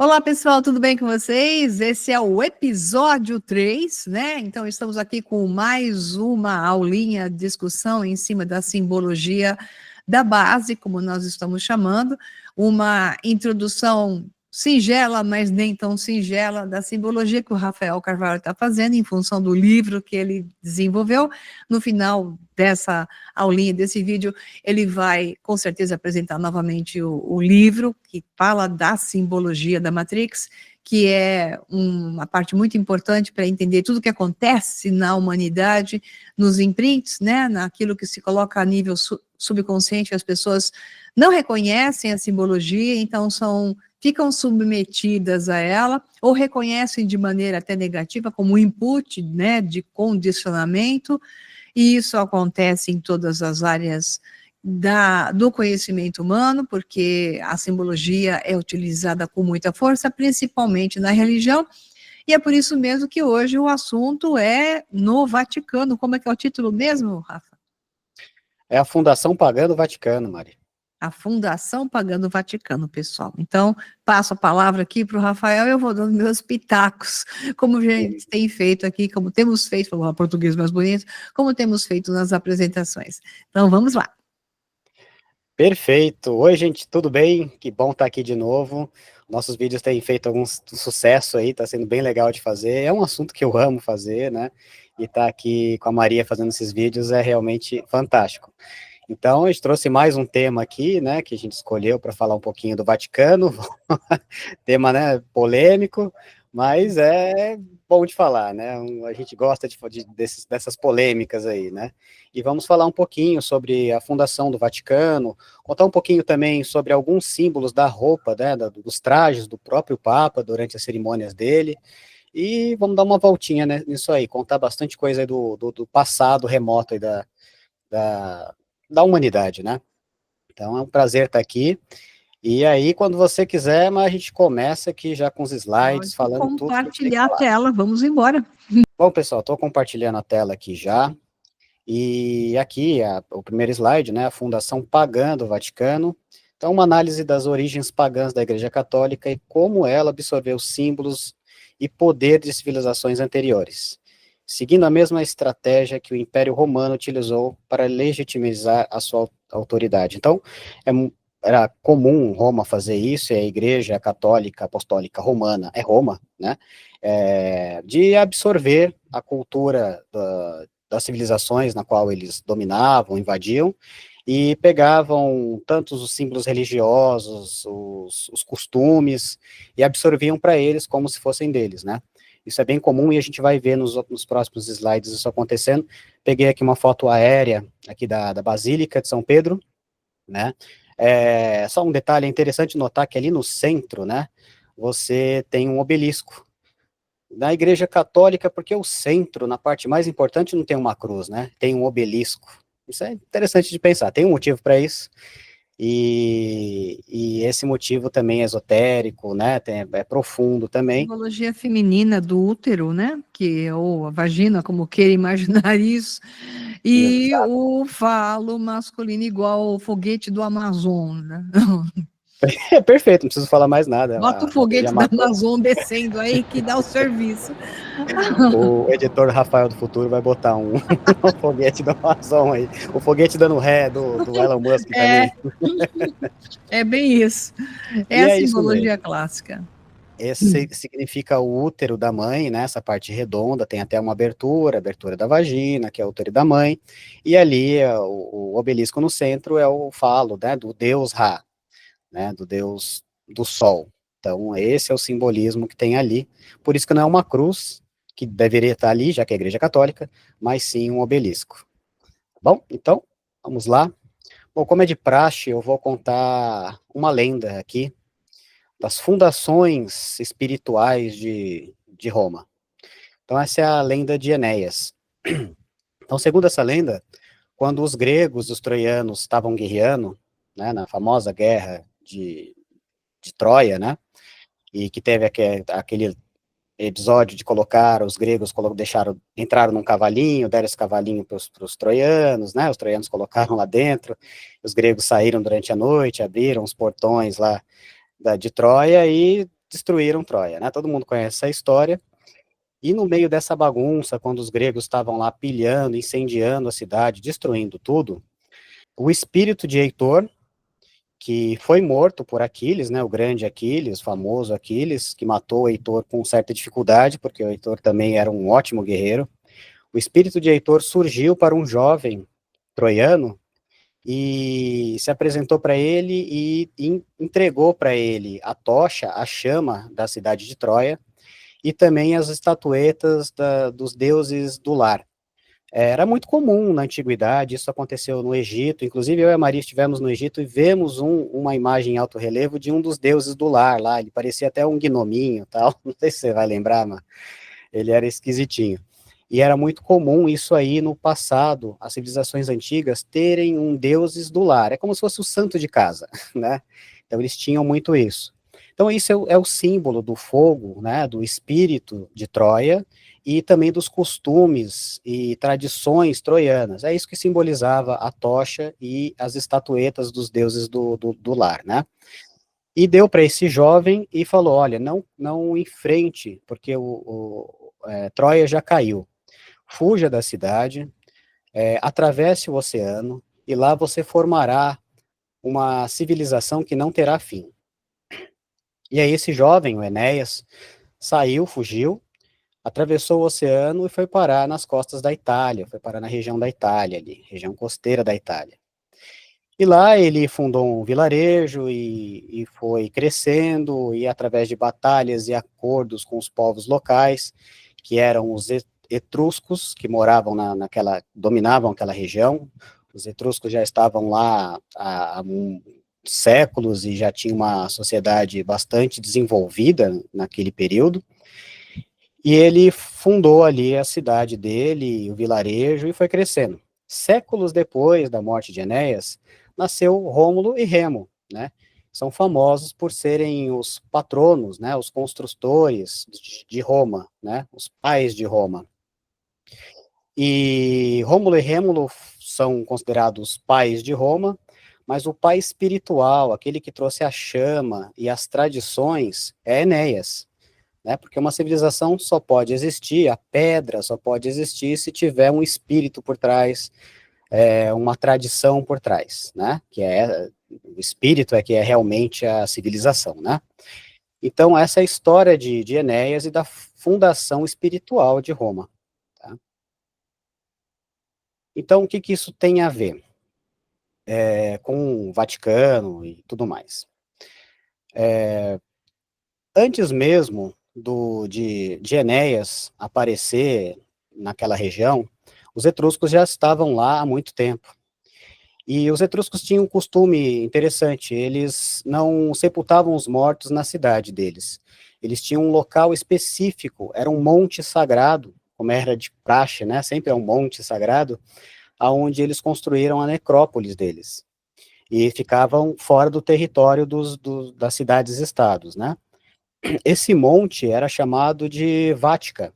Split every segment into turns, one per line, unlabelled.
Olá, pessoal, tudo bem com vocês? Esse é o episódio 3, né? Então, estamos aqui com mais uma aulinha de discussão em cima da simbologia da base, como nós estamos chamando, uma introdução singela, mas nem tão singela, da simbologia que o Rafael Carvalho está fazendo, em função do livro que ele desenvolveu. No final dessa aulinha, desse vídeo, ele vai, com certeza, apresentar novamente o livro, que fala da simbologia da Matrix, que é uma parte muito importante para entender tudo o que acontece na humanidade, nos imprints, né, naquilo que se coloca a nível subconsciente, as pessoas não reconhecem a simbologia, então ficam submetidas a ela, ou reconhecem de maneira até negativa, como input, né, de condicionamento, e isso acontece em todas as áreas do conhecimento humano, porque a simbologia é utilizada com muita força, principalmente na religião, e é por isso mesmo que hoje o assunto é no Vaticano. Como é que é o título mesmo, Rafa?
É a Fundação Pagã do Vaticano, Mari.
A Fundação Pagã do Vaticano, pessoal. Então, passo a palavra aqui para o Rafael e eu vou dando meus pitacos, como a gente tem feito aqui, como temos feito, vou falar português mais bonito, como temos feito nas apresentações. Então, vamos lá.
Perfeito. Oi, gente, tudo bem? Que bom estar aqui de novo. Nossos vídeos têm feito algum sucesso aí, está sendo bem legal de fazer. É um assunto que eu amo fazer, né? E estar aqui com a Maria fazendo esses vídeos é realmente fantástico. Então, a gente trouxe mais um tema aqui, né, que a gente escolheu para falar um pouquinho do Vaticano, tema, né, polêmico, mas é bom de falar, né, a gente gosta dessas polêmicas aí, né, e vamos falar um pouquinho sobre a fundação do Vaticano, contar um pouquinho também sobre alguns símbolos da roupa, né, dos trajes do próprio Papa durante as cerimônias dele, e vamos dar uma voltinha, né, nisso aí, contar bastante coisa aí do passado remoto aí da humanidade, né? Então é um prazer estar aqui. E aí, quando você quiser, mas a gente começa aqui já com os slides,
Pode
falando tudo que a gente tem que
compartilhar a
falar.
tela, vamos embora.
Bom, pessoal, estou compartilhando a tela aqui já. E aqui, o primeiro slide, né? A Fundação Pagã do Vaticano. Então, uma análise das origens pagãs da Igreja Católica e como ela absorveu símbolos e poder de civilizações anteriores, seguindo a mesma estratégia que o Império Romano utilizou para legitimizar a sua autoridade. Então, era comum Roma fazer isso, e a Igreja Católica Apostólica Romana, é Roma, né, de absorver a cultura das civilizações na qual eles dominavam, invadiam, e pegavam tantos os símbolos religiosos, os costumes, e absorviam para eles como se fossem deles, né. Isso é bem comum e a gente vai ver nos próximos slides isso acontecendo. Peguei aqui uma foto aérea aqui da Basílica de São Pedro, né? Só um detalhe, é interessante notar que ali no centro, né, você tem um obelisco. Na Igreja Católica, porque o centro, na parte mais importante, não tem uma cruz, né? Tem um obelisco. Isso é interessante de pensar, tem um motivo para isso. E esse motivo também é esotérico, né? É profundo também.
Simbologia feminina do útero, né? Ou a vagina, como queira imaginar isso. E
Exato.
o falo masculino igual o foguete do Amazon, né?
É perfeito, não preciso falar mais nada.
Bota o
Você já
foguete da
matou.
Amazon descendo aí que dá o serviço.
O editor Rafael do Futuro vai botar um foguete do Amazon aí. O foguete dando ré do Elon Musk
É,
também.
é bem isso. É
E
a
é isso
simbologia
mesmo.
clássica.
Esse significa o útero da mãe, né? Essa parte redonda tem até uma abertura da vagina, que é o útero da mãe. E ali o obelisco no centro é o falo, né? Do deus Ra, né? Do deus do sol. Então, esse é o simbolismo que tem ali. Por isso que não é uma cruz, que deveria estar ali, já que é a igreja católica, mas sim um obelisco. Bom, então, vamos lá. Bom, como é de praxe, eu vou contar uma lenda aqui das fundações espirituais de Roma. Então, essa é a lenda de Enéas. Então, segundo essa lenda, quando os gregos e os troianos estavam guerreando, né, na famosa guerra de Troia, né, e que teve aquele episódio de colocar os gregos entraram num cavalinho, deram esse cavalinho para os troianos, né? Os troianos colocaram lá dentro, os gregos saíram durante a noite, abriram os portões lá de Troia e destruíram Troia, né? Todo mundo conhece essa história. E no meio dessa bagunça, quando os gregos estavam lá pilhando, incendiando a cidade, destruindo tudo, o espírito de Heitor, que foi morto por Aquiles, né, o grande Aquiles, famoso Aquiles, que matou o Heitor com certa dificuldade, porque o Heitor também era um ótimo guerreiro. O espírito de Heitor surgiu para um jovem troiano e se apresentou para ele e entregou para ele a tocha, a chama da cidade de Troia, e também as estatuetas dos deuses do lar. Era muito comum na antiguidade, isso aconteceu no Egito, inclusive eu e a Maria estivemos no Egito e vemos uma imagem em alto relevo de um dos deuses do lar lá, ele parecia até um gnominho, tal, não sei se você vai lembrar, mas ele era esquisitinho. E era muito comum isso aí no passado, as civilizações antigas terem um deuses do lar, é como se fosse o santo de casa, né? Então eles tinham muito isso. Então isso é o símbolo do fogo, né, do espírito de Troia, e também dos costumes e tradições troianas. É isso que simbolizava a tocha e as estatuetas dos deuses do lar, né? E deu para esse jovem e falou, olha, não enfrente, porque Troia já caiu. Fuja da cidade, atravesse o oceano, e lá você formará uma civilização que não terá fim. E aí esse jovem, o Enéas, saiu, fugiu, atravessou o oceano e foi parar nas costas da Itália, foi parar na região da Itália ali, região costeira da Itália. E lá ele fundou um vilarejo e foi crescendo, e através de batalhas e acordos com os povos locais, que eram os etruscos, que moravam dominavam aquela região. Os etruscos já estavam lá há séculos e já tinha uma sociedade bastante desenvolvida naquele período. E ele fundou ali a cidade dele, o vilarejo, e foi crescendo. Séculos depois da morte de Enéas, nasceu Rômulo e Remo, né? São famosos por serem os patronos, né? Os construtores de Roma, né? Os pais de Roma. E Rômulo e Rêmulo são considerados pais de Roma, mas o pai espiritual, aquele que trouxe a chama e as tradições, é Enéas, né? Porque uma civilização só pode existir, a pedra só pode existir se tiver um espírito por trás, uma tradição por trás, né? O espírito que é realmente a civilização, né? Então, essa é a história de Enéas e da fundação espiritual de Roma. Tá? Então, o que isso tem a ver com o Vaticano e tudo mais? Antes mesmo de Enéas aparecer naquela região, os etruscos já estavam lá há muito tempo. E os etruscos tinham um costume interessante, eles não sepultavam os mortos na cidade deles. Eles tinham um local específico, era um monte sagrado, como era de praxe, né? Sempre é um monte sagrado, aonde eles construíram a necrópolis deles. E ficavam fora do território das cidades-estados, né? Esse monte era chamado de Vática,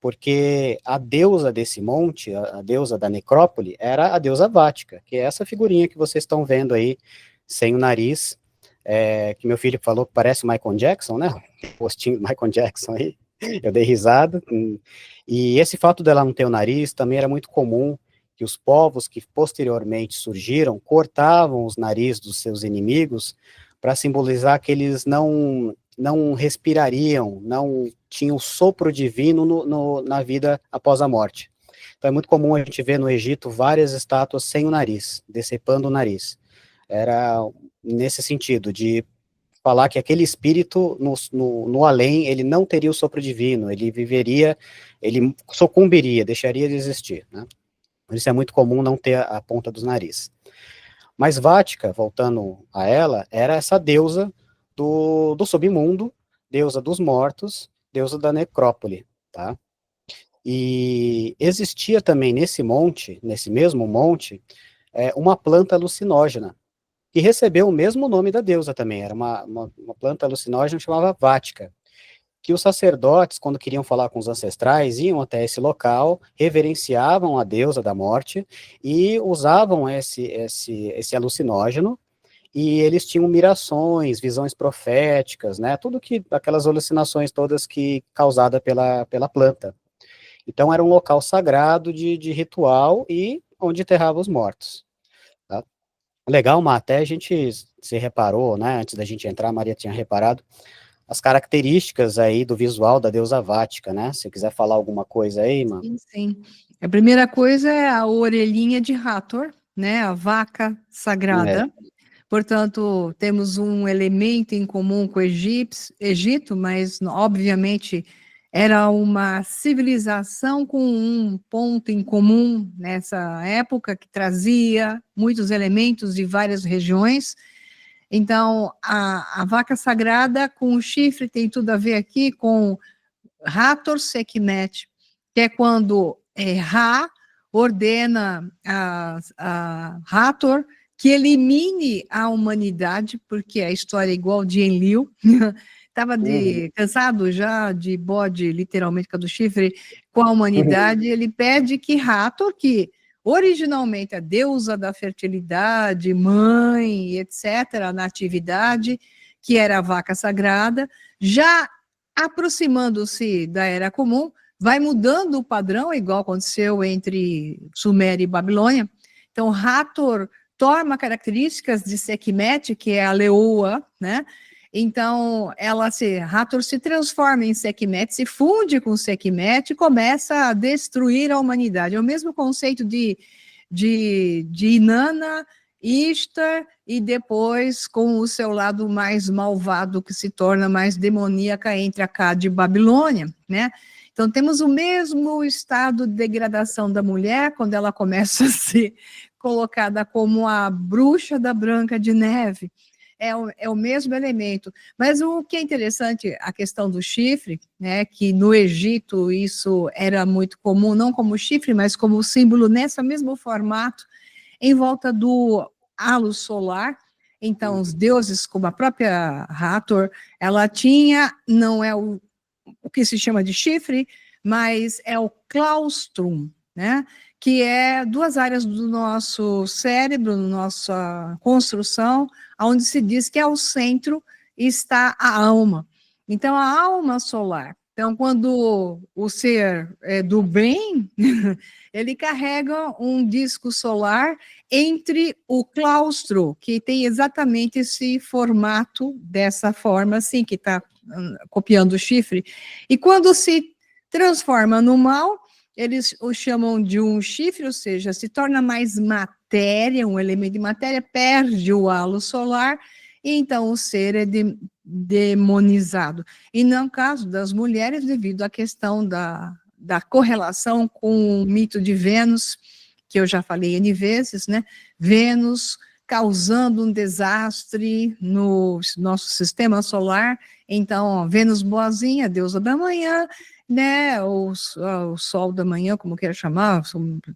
porque a deusa desse monte, a deusa da necrópole, era a deusa Vática, que é essa figurinha que vocês estão vendo aí, sem o nariz, que meu filho falou que parece o Michael Jackson, né? O rostinho do Michael Jackson aí, eu dei risada. E esse fato dela não ter o nariz também era muito comum, que os povos que posteriormente surgiram cortavam os narizes dos seus inimigos para simbolizar que eles não respirariam, não tinham o sopro divino na vida após a morte. Então é muito comum a gente ver no Egito várias estátuas sem o nariz, decepando o nariz. Era nesse sentido, de falar que aquele espírito no além, ele não teria o sopro divino, ele viveria, ele sucumbiria, deixaria de existir, né? Por isso é muito comum não ter a ponta dos narizes. Mas Vática, voltando a ela, era essa deusa do submundo, deusa dos mortos, deusa da necrópole, tá? E existia também nesse mesmo monte, uma planta alucinógena, que recebeu o mesmo nome da deusa também, era uma planta alucinógena que chamava Vática, que os sacerdotes, quando queriam falar com os ancestrais, iam até esse local, reverenciavam a deusa da morte e usavam esse alucinógeno e eles tinham mirações, visões proféticas, né, aquelas alucinações todas que causada pela planta. Então era um local sagrado de ritual e onde enterrava os mortos. Tá? Legal, Má, até a gente se reparou, né, antes da gente entrar, a Maria tinha reparado, as características aí do visual da deusa Vática, né? Se quiser falar alguma coisa aí, Má.
Sim, sim. A primeira coisa é a orelhinha de Hathor, né? A vaca
É.
sagrada. Portanto, temos um elemento em comum com o Egito, mas obviamente era uma civilização com um ponto em comum nessa época que trazia muitos elementos de várias regiões. Então, a vaca sagrada com o chifre tem tudo a ver aqui com Hathor Sekhmet, que é quando Ra ordena a Hathor que elimine a humanidade, porque a história é igual de Enlil, estava cansado já de bode, literalmente, com a do chifre, com a humanidade, ele pede que Hathor, que originalmente a deusa da fertilidade, mãe, etc., a natividade, que era a vaca sagrada, já aproximando-se da Era Comum, vai mudando o padrão, igual aconteceu entre Suméria e Babilônia. Então, Hathor toma características de Sekhmet, que é a leoa, né? Então, Hathor se transforma em Sekhmet, se funde com Sekhmet e começa a destruir a humanidade. É o mesmo conceito de Inanna, Ishtar, e depois com o seu lado mais malvado, que se torna mais demoníaca, entre Akkad e Babilônia, né? Então, temos o mesmo estado de degradação da mulher, quando ela começa a ser colocada como a bruxa da Branca de Neve. É o mesmo elemento. Mas o que é interessante, a questão do chifre, né, que no Egito isso era muito comum, não como chifre, mas como símbolo nesse mesmo formato, em volta do halo solar. Então, os deuses, como a própria Hathor, ela tinha, não é o que se chama de chifre, mas é o claustrum, né? Que é duas áreas do nosso cérebro, nossa construção, onde se diz que ao centro está a alma. Então, a alma solar. Então, quando o ser é do bem, ele carrega um disco solar entre o claustro, que tem exatamente esse formato, dessa forma, assim, que está copiando o chifre, e quando se transforma no mal, eles o chamam de um chifre, ou seja, se torna mais matéria, um elemento de matéria, perde o halo solar, e então o ser é demonizado. E no caso das mulheres, devido à questão da correlação com o mito de Vênus, que eu já falei N vezes, né? Vênus causando um desastre no nosso sistema solar. Então, Vênus boazinha, deusa da manhã, né, o sol da manhã, como queira chamar,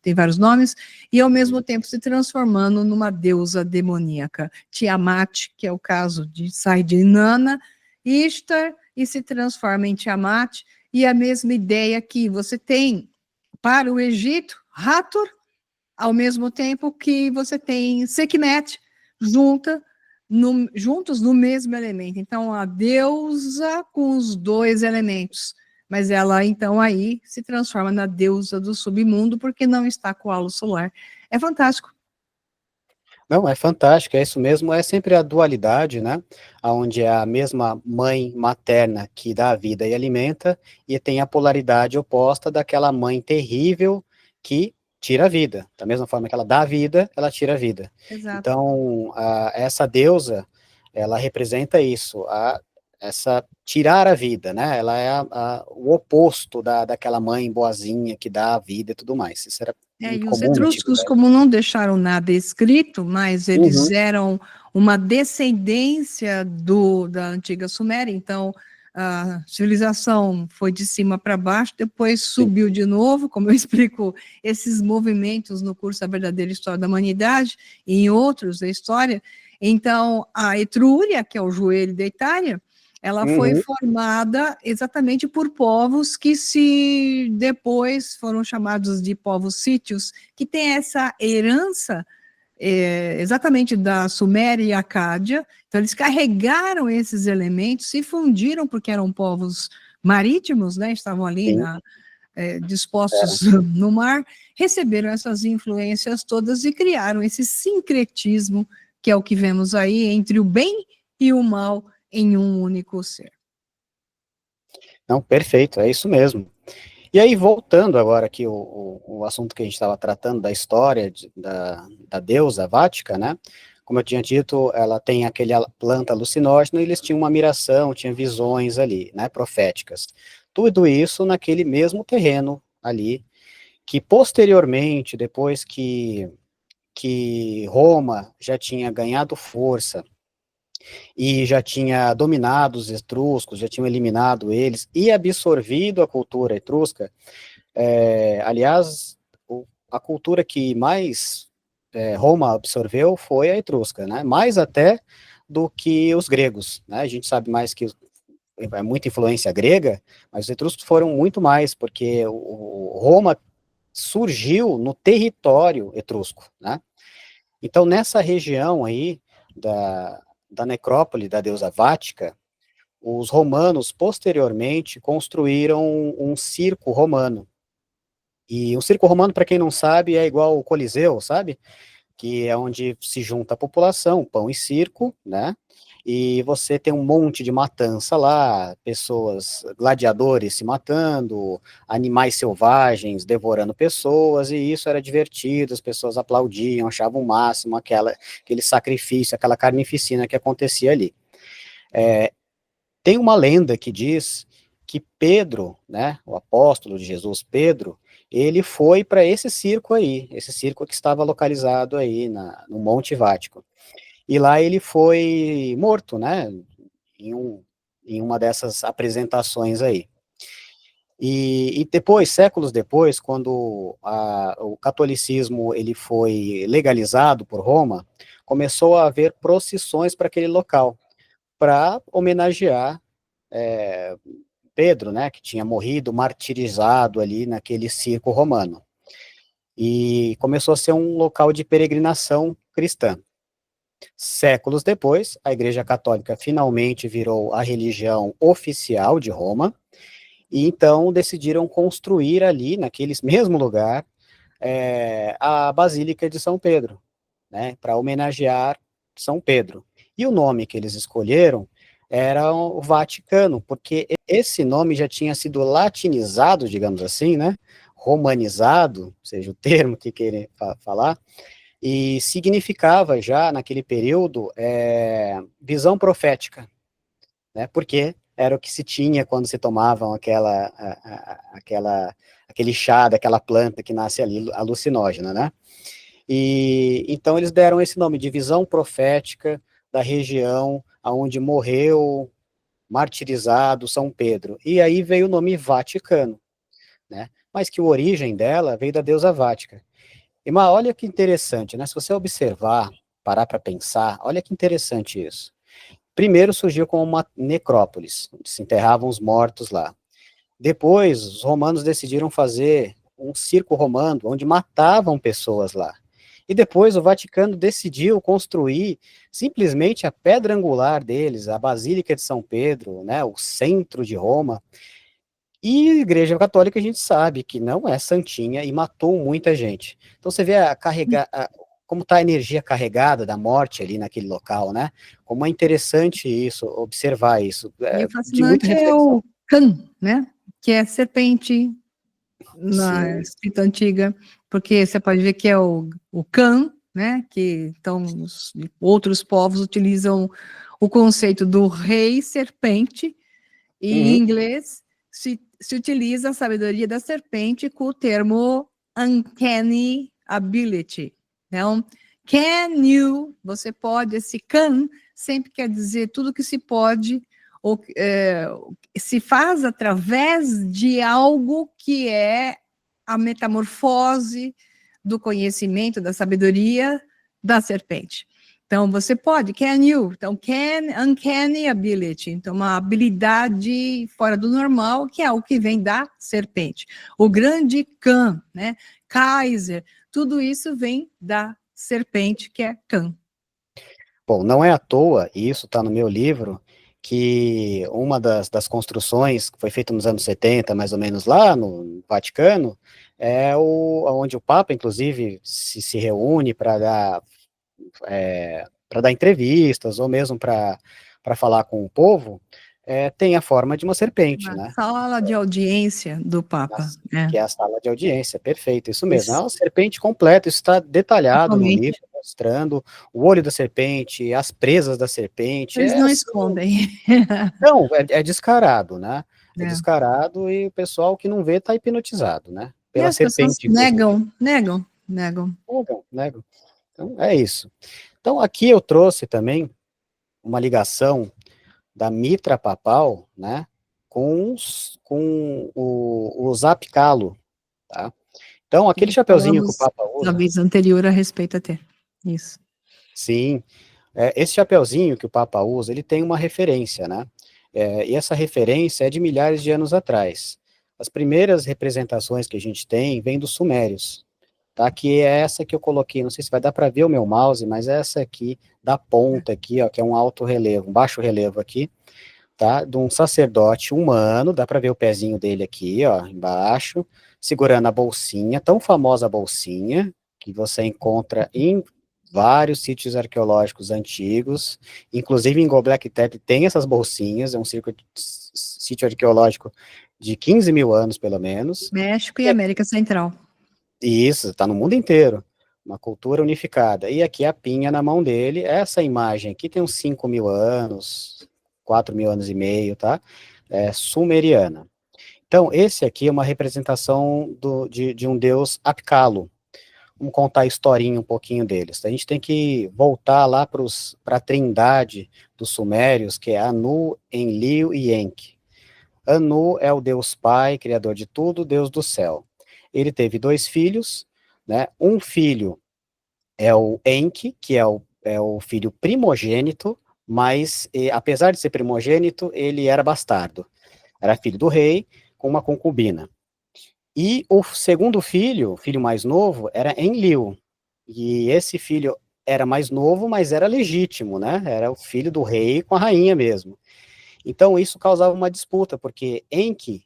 tem vários nomes, e ao mesmo tempo se transformando numa deusa demoníaca. Tiamat, que é o caso sai de Inanna, Ishtar, e se transforma em Tiamat, e a mesma ideia que você tem para o Egito, Hathor, ao mesmo tempo que você tem Sekhmet juntos no mesmo elemento. Então, a deusa com os dois elementos, mas ela, então, aí se transforma na deusa do submundo, porque não está com o halo solar. É fantástico.
Não, é fantástico, é isso mesmo, é sempre a dualidade, né, onde é a mesma mãe materna que dá a vida e alimenta, e tem a polaridade oposta daquela mãe terrível que tira a vida, da mesma forma que ela dá a vida, ela tira a vida.
Exato.
Então, essa deusa, ela representa isso, essa tirar a vida, né, ela é o oposto daquela mãe boazinha que dá a vida e tudo mais, isso era muito
E os
comum na
etruscos,
antiguidade.
como não deixaram nada escrito, mas eles
Uhum,
eram uma descendência da antiga Suméria, então a civilização foi de cima para baixo, depois
sim.
subiu de novo, como eu explico esses movimentos no curso A Verdadeira História da Humanidade e em outros da história. Então, a Etrúria, que é o joelho da Itália, ela foi
Uhum.
formada exatamente por povos que se depois foram chamados de povos sítios, que tem essa herança exatamente da Suméria e Acádia. Então, eles carregaram esses elementos, se fundiram, porque eram povos marítimos, né, estavam ali
Sim,
dispostos no mar, receberam essas influências todas e criaram esse sincretismo, que é o que vemos aí entre o bem e o mal em um único ser.
não, perfeito, é isso mesmo. E aí, voltando agora aqui o assunto que a gente estava tratando, da história da deusa Vática, né? Como eu tinha dito, ela tem aquele planta alucinógena e eles tinham uma miração, tinham visões ali, né, proféticas. Tudo isso naquele mesmo terreno ali, que posteriormente, depois que Roma já tinha ganhado força e já tinha dominado os etruscos, já tinham eliminado eles e absorvido a cultura etrusca, aliás, a cultura que mais Roma absorveu foi a etrusca, né? Mais até do que os gregos, né? A gente sabe mais que é muita influência grega, mas os etruscos foram muito mais, porque Roma surgiu no território etrusco, né? Então, nessa região aí da necrópole da deusa Vática, os romanos, posteriormente, construíram um circo romano. E um circo romano, para quem não sabe, é igual o Coliseu, sabe? Que é onde se junta a população, pão e circo, né? E você tem um monte de matança lá, pessoas, gladiadores se matando, animais selvagens devorando pessoas, e isso era divertido, as pessoas aplaudiam, achavam o máximo aquele sacrifício, aquela carnificina que acontecia ali. Tem uma lenda que diz que Pedro, né, o apóstolo de Jesus, Pedro, ele foi para esse circo aí, esse circo que estava localizado aí no Monte Vático. E lá ele foi morto, né, em uma dessas apresentações aí. E depois, séculos depois, quando o catolicismo ele foi legalizado por Roma, começou a haver procissões para aquele local, para homenagear Pedro, né, que tinha morrido martirizado ali naquele circo romano. E começou a ser um local de peregrinação cristã. Séculos depois, a Igreja Católica finalmente virou a religião oficial de Roma, e então decidiram construir ali, naquele mesmo lugar, a Basílica de São Pedro, né, para homenagear São Pedro. E o nome que eles escolheram era o Vaticano, porque esse nome já tinha sido latinizado, digamos assim, né, romanizado, seja o termo que querem falar, e significava já, naquele período, visão profética, né, porque era o que se tinha quando se tomavam aquele chá daquela planta que nasce ali, alucinógena, né. E então eles deram esse nome de visão profética da região aonde morreu martirizado São Pedro. E aí veio o nome Vaticano, né? Mas que a origem dela veio da deusa Vática. E mas olha que interessante, né? Se você observar, parar para pensar, olha que interessante isso. Primeiro surgiu como uma necrópolis, onde se enterravam os mortos lá. Depois, os romanos decidiram fazer um circo romano, onde matavam pessoas lá. E depois o Vaticano decidiu construir simplesmente a pedra angular deles, a Basílica de São Pedro, né, o centro de Roma. E a Igreja Católica a gente sabe que não é santinha e matou muita gente. Então você vê como está a energia carregada da morte ali naquele local, né? Como é interessante isso, observar isso,
E o
de muita
fascinante é
reflexão.
o Can, né? Que é serpente na
Sim.
escrita antiga, porque você pode ver que é o Can, né? Que então os outros povos utilizam o conceito do rei serpente, e em
Uhum.
inglês se utiliza a sabedoria da serpente com o termo uncanny ability. Então, can you, você pode, esse can sempre quer dizer tudo que se pode, ou se faz através de algo que é a metamorfose do conhecimento, da sabedoria da serpente. Então, você pode, can you? Então, uncanny ability. Então, uma habilidade fora do normal, que é algo que vem da serpente. O grande Khan, né? Kaiser, tudo isso vem da serpente, que é Cã.
Bom, não é à toa, e isso está no meu livro, que uma das construções que foi feita nos anos 70, mais ou menos lá no Vaticano, é onde o Papa, inclusive, se reúne para dar entrevistas, ou mesmo para falar com o povo, tem a forma de uma serpente,
Na
né?
sala de audiência do Papa, né?
Que é a sala de audiência, perfeito, isso mesmo, é
Isso,
uma serpente completa, isso está detalhado no
totalmente.
livro, mostrando o olho da serpente, as presas da serpente,
Eles não escondem.
não, é descarado, né, é
É.
descarado e o pessoal que não vê está hipnotizado, né,
E
pela
as pessoas
serpente, inclusive.
negam.
Negam. Então, é isso. Então, aqui eu trouxe também uma ligação da mitra papal, né, com o Zapcalo, tá? Então, aquele
Nós
chapeuzinho que o
falamos
Papa
na
usa,
vez anterior a respeito até. Isso.
sim, esse chapeuzinho que o Papa usa, ele tem uma referência, né? E essa referência é de milhares de anos atrás. As primeiras representações que a gente tem vêm dos sumérios, tá? Que é essa que eu coloquei, não sei se vai dar para ver o meu mouse, mas é essa aqui, da ponta aqui, ó, que é um alto relevo, um baixo relevo aqui, tá? De um sacerdote humano, dá para ver o pezinho dele aqui, ó, embaixo, segurando a bolsinha, tão famosa bolsinha, que você encontra em vários sítios arqueológicos antigos, inclusive em Göbekli Tepe tem essas bolsinhas, é um sítio arqueológico de 15 mil anos, pelo menos,
México e América Central.
e isso, está no mundo inteiro, uma cultura unificada, e aqui a pinha na mão dele, essa imagem aqui tem uns 5 mil anos, 4 mil anos e meio, tá? É sumeriana. Então, esse aqui é uma representação de um deus Apkalo. Vamos contar a historinha um pouquinho deles. A gente tem que voltar lá para a trindade dos sumérios, que é Anu, Enlil e Enki. Anu é o deus pai, criador de tudo, deus do céu. Ele teve 2 filhos, né? Um filho é o Enki, que é o filho primogênito, mas apesar de ser primogênito, ele era bastardo. Era filho do rei com uma concubina. E o segundo filho, o filho mais novo, era Enlil. E esse filho era mais novo, mas era legítimo, né? Era o filho do rei com a rainha mesmo. Então isso causava uma disputa, porque Enki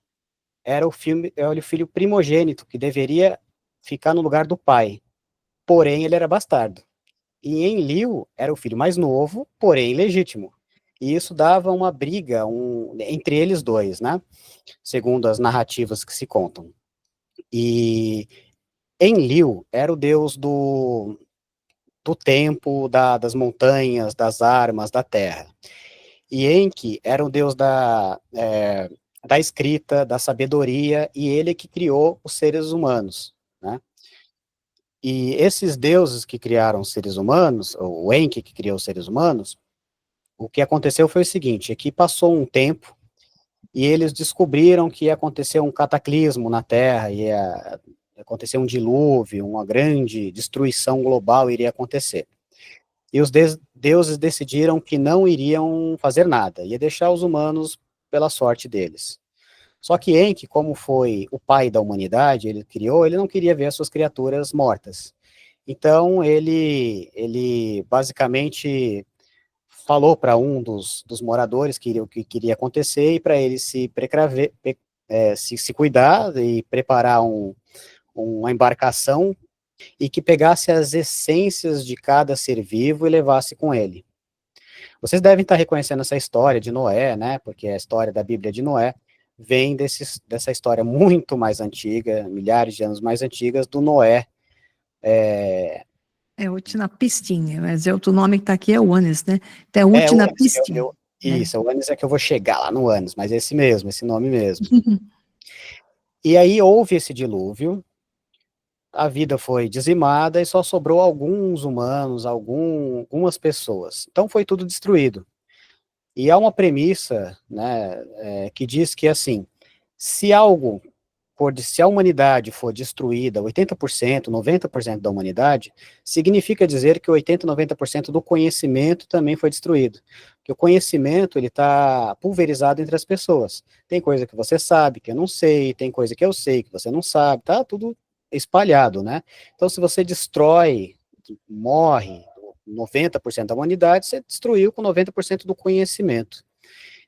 era o filho primogênito, que deveria ficar no lugar do pai. Porém, ele era bastardo. E Enlil era o filho mais novo, porém legítimo. E isso dava uma briga entre eles dois, né? Segundo as narrativas que se contam. E Enlil era o deus do tempo, das montanhas, das armas, da terra. E Enki era o deus da escrita, da sabedoria, e ele que criou os seres humanos, né? E esses deuses que criaram os seres humanos, o Enki que criou os seres humanos, o que aconteceu foi o seguinte, é que passou um tempo e eles descobriram que ia acontecer um cataclismo na Terra, ia acontecer um dilúvio, uma grande destruição global iria acontecer. E os deuses decidiram que não iriam fazer nada, ia deixar os humanos pela sorte deles. Só que Enki, como foi o pai da humanidade, ele não queria ver as suas criaturas mortas. Então, ele basicamente falou para um dos moradores o que queria acontecer e para ele se precaver, se cuidar e preparar uma embarcação e que pegasse as essências de cada ser vivo e levasse com ele. Vocês devem estar reconhecendo essa história de Noé, né? Porque a história da Bíblia de Noé vem dessa história muito mais antiga, milhares de anos mais antigas, do Noé.
É Utnapishtim, mas o outro nome que está aqui é o Anis, né? Então é
O Anis,
Utnapishtim.
isso, o Anis é que eu vou chegar lá no Anis, mas esse mesmo, esse nome mesmo. E aí houve esse dilúvio, a vida foi dizimada e só sobrou alguns humanos, algumas pessoas. Então foi tudo destruído. E há uma premissa, né, que diz que, assim, se se a humanidade for destruída, 80%, 90% da humanidade, significa dizer que 80%, 90% do conhecimento também foi destruído. Porque o conhecimento, ele está pulverizado entre as pessoas. Tem coisa que você sabe, que eu não sei, tem coisa que eu sei, que você não sabe, tá tudo espalhado, né? Então, se você destrói morre 90% da humanidade, você destruiu com 90% do conhecimento.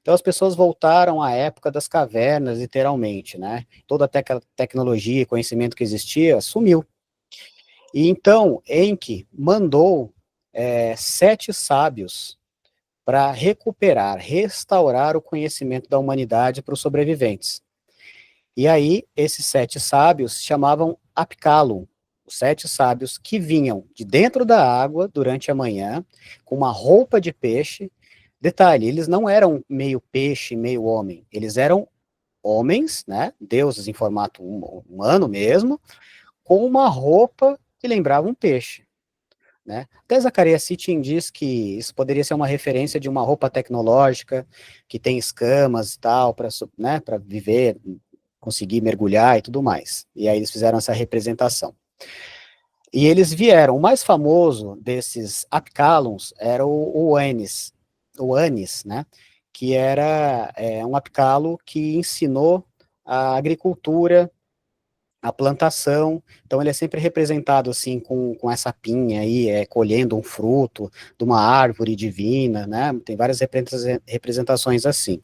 Então as pessoas voltaram à época das cavernas, literalmente, né? Toda a tecnologia e conhecimento que existia sumiu. E então Enki mandou 7 sábios para recuperar, restaurar o conhecimento da humanidade para os sobreviventes. E aí, esses 7 sábios se chamavam Apkallu, os 7 sábios que vinham de dentro da água durante a manhã, com uma roupa de peixe. Detalhe, eles não eram meio peixe, meio homem, eles eram homens, né, deuses em formato humano mesmo, com uma roupa que lembrava um peixe. Né? Até Zacarias Sitchin diz que isso poderia ser uma referência de uma roupa tecnológica que tem escamas e tal, para, né, para viver, conseguir mergulhar e tudo mais. E aí eles fizeram essa representação. E eles vieram, o mais famoso desses Apkallus era o Anis, né, que era um Apkallu que ensinou a agricultura, a plantação. Então ele é sempre representado assim com essa pinha aí, colhendo um fruto de uma árvore divina, né? Tem várias representações assim.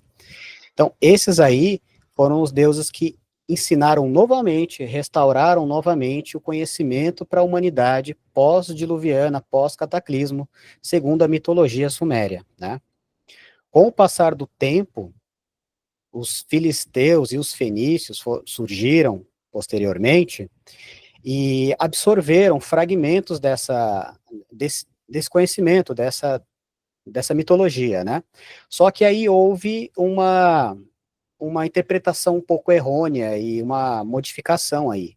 Então esses aí foram os deuses que ensinaram novamente, restauraram novamente o conhecimento para a humanidade pós-diluviana, pós-cataclismo, segundo a mitologia suméria, né? Com o passar do tempo, os filisteus e os fenícios surgiram posteriormente, e absorveram fragmentos desse conhecimento, dessa mitologia, né? Só que aí houve uma interpretação um pouco errônea e uma modificação aí.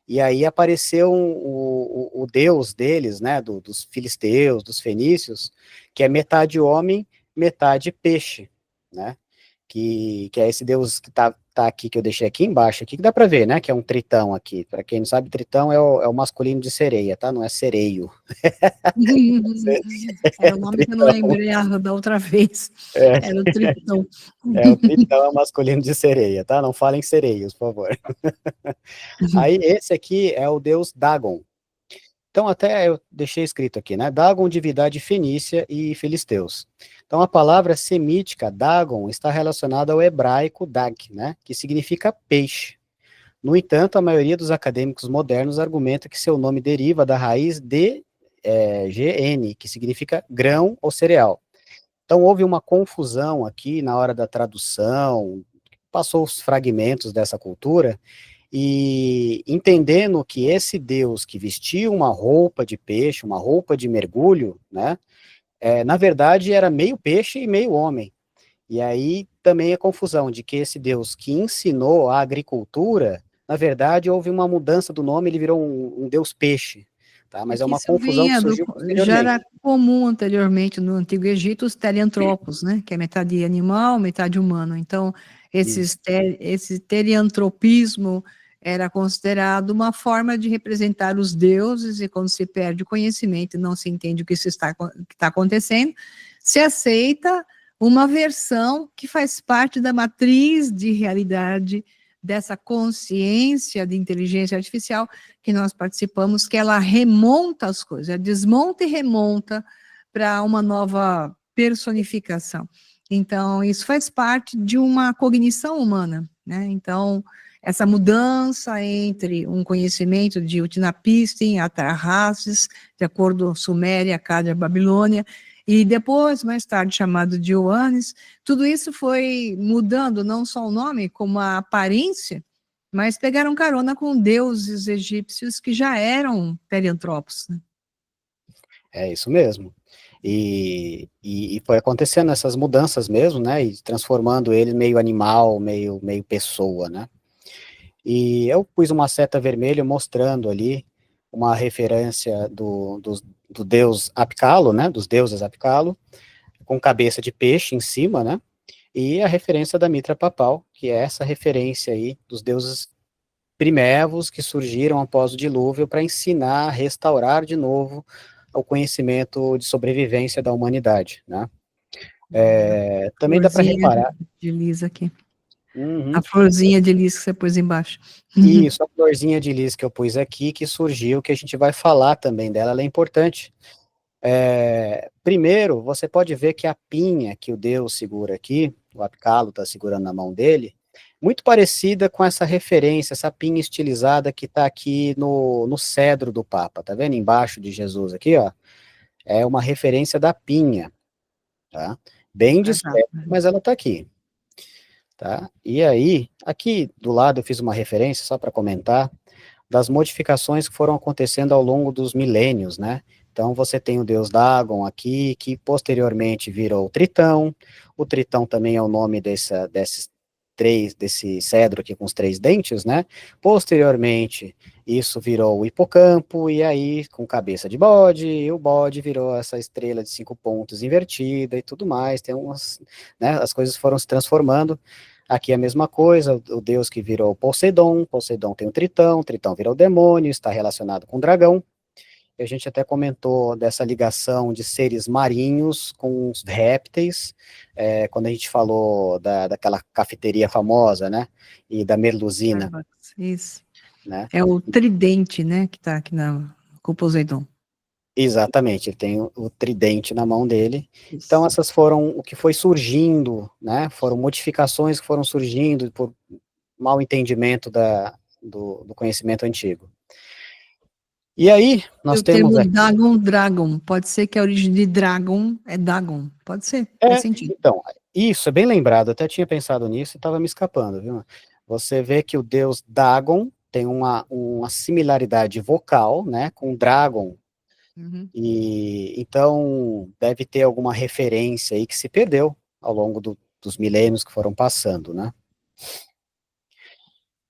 E aí apareceu o deus deles, né, dos filisteus, dos fenícios, que é metade homem, metade peixe, né? Que é esse deus que tá aqui, que eu deixei aqui embaixo, aqui, que dá para ver, né, que é um tritão aqui. Para quem não sabe, tritão é o masculino de sereia, tá? Não é sereio.
Era o nome que eu não lembrei da outra vez.
É,
Era o Tritão.
o tritão é masculino de sereia, tá? Não falem sereios, por favor. Aí, esse aqui é o deus Dagon. Então, até eu deixei escrito aqui, né? Dagon, divindade fenícia e filisteus. Então, a palavra semítica, Dagon, está relacionada ao hebraico Dag, né? Que significa peixe. No entanto, a maioria dos acadêmicos modernos argumenta que seu nome deriva da raiz GN, que significa grão ou cereal. Então, houve uma confusão aqui na hora da tradução, passou os fragmentos dessa cultura, e entendendo que esse Deus que vestia uma roupa de peixe, uma roupa de mergulho, né, na verdade era meio peixe e meio homem. E aí também a confusão de que esse Deus que ensinou a agricultura, na verdade houve uma mudança do nome, ele virou um Deus peixe, tá? Mas é
Que
uma
isso
confusão que surgiu
já
posteriormente.
era comum anteriormente no Antigo Egito os teriantropos, né? Que é metade animal, metade humano. Então, esse teriantropismo era considerado uma forma de representar os deuses, e quando se perde o conhecimento e não se entende o que está acontecendo, se aceita uma versão que faz parte da matriz de realidade dessa consciência de inteligência artificial que nós participamos, que ela remonta as coisas, ela desmonta e remonta para uma nova personificação. Então, isso faz parte de uma cognição humana, né? Então, essa mudança entre um conhecimento de Utnapishtim, Atrahasis, de acordo com Suméria, Cádia, Babilônia, e depois, mais tarde, chamado de Ioannis, tudo isso foi mudando não só o nome, como a aparência, mas pegaram carona com deuses egípcios que já eram teriantropos. Né?
É isso mesmo. E foi acontecendo essas mudanças mesmo, né, e transformando ele meio animal, meio pessoa, né. E eu pus uma seta vermelha mostrando ali uma referência do deus Apkallu, né, dos deuses Apkallu, com cabeça de peixe em cima, né, e a referência da Mitra Papal, que é essa referência aí dos deuses primevos que surgiram após o dilúvio para ensinar, restaurar de novo o conhecimento de sobrevivência da humanidade, né. Também dá para
Florzinha
reparar.
de Lisa aqui.
Uhum.
A florzinha de lis que você pôs embaixo.
Isso, a florzinha de lis que eu pus aqui, que surgiu, que a gente vai falar também dela, ela é importante. Primeiro, você pode ver que a pinha que o Deus segura aqui, o Apicalo está segurando na mão dele, muito parecida com essa referência, essa pinha estilizada que está aqui no cedro do Papa, tá vendo? Embaixo de Jesus aqui, ó, é uma referência da pinha, tá? Bem
Exato.
discreta, mas ela está aqui, tá? E aí, aqui do lado eu fiz uma referência, só para comentar, das modificações que foram acontecendo ao longo dos milênios, né? Então você tem o deus Dagon aqui, que posteriormente virou o Tritão também é o nome desse cedro aqui com os três dentes, né? Posteriormente, isso virou o hipocampo, e aí com cabeça de bode, e o bode virou essa estrela de 5 pontos invertida e tudo mais, tem umas, né, as coisas foram se transformando. Aqui é a mesma coisa, o deus que virou Poseidon tem o Tritão virou o demônio, está relacionado com o dragão. E a gente até comentou dessa ligação de seres marinhos com os répteis, quando a gente falou daquela cafeteria famosa, né, e da Merluzina,
Starbucks, isso.
né.
É o tridente, né, que está aqui com o Poseidon.
Exatamente, ele tem o tridente na mão dele. Então,
Isso.
essas foram o que foi surgindo, né? Foram modificações que foram surgindo por mau entendimento do conhecimento antigo. E aí,
E
nós
o
temos
termo
aqui.
Dragon, pode ser que a origem de Dragon é Dagon, pode ser, faz sentido.
Então, isso é bem lembrado, eu até tinha pensado nisso e estava me escapando, viu? Você vê que o deus Dagon tem uma similaridade vocal, né, com Dragon.
Uhum.
E então deve ter alguma referência aí que se perdeu ao longo dos milênios que foram passando, né?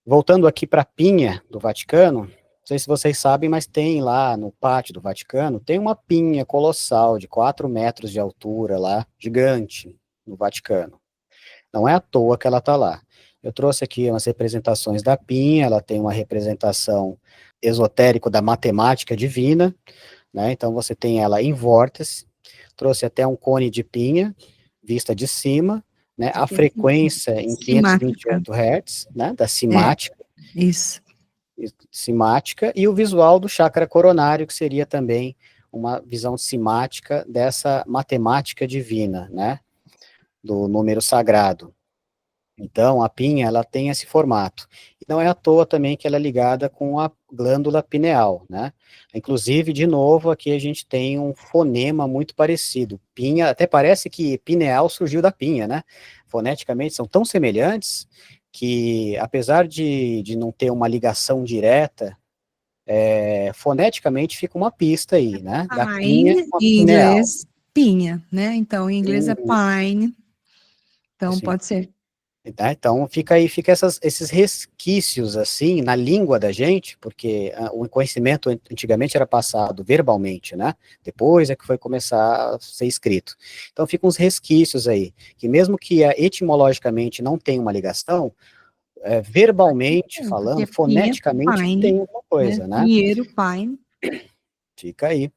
Voltando aqui para a Pinha do Vaticano, não sei se vocês sabem, mas tem lá no pátio do Vaticano, tem uma pinha colossal de 4 metros de altura lá, gigante, no Vaticano. Não é à toa que ela está lá. Eu trouxe aqui umas representações da pinha, ela tem uma representação esotérico da matemática divina, né? Então você tem ela em vórtice, trouxe até um cone de pinha, vista de cima, né? A frequência em
Simática.
528 Hz, né? Da
É,
cimática,
isso.
e o visual do chakra coronário, que seria também uma visão cimática dessa matemática divina, né? Do número sagrado. Então, a pinha, ela tem esse formato. E não é à toa também que ela é ligada com a glândula pineal, né? Inclusive, de novo, aqui a gente tem um fonema muito parecido. Pinha, até parece que pineal surgiu da pinha, né? Foneticamente são tão semelhantes que, apesar de não ter uma ligação direta, foneticamente fica uma pista aí, né? Da pinha
Pine,
com a
em
pineal.
inglês, pinha, né? Então, em inglês é pine, então
Assim.
pode ser.
Tá? Então fica aí, fica esses resquícios assim na língua da gente, porque o conhecimento antigamente era passado verbalmente, né? Depois é que foi começar a ser escrito. Então ficam uns resquícios aí, que mesmo que etimologicamente não tenha uma ligação, verbalmente
Porque
falando,
pinha,
foneticamente
pine,
tem alguma
né?
coisa, né?
Pinheiro, pine.
Fica aí.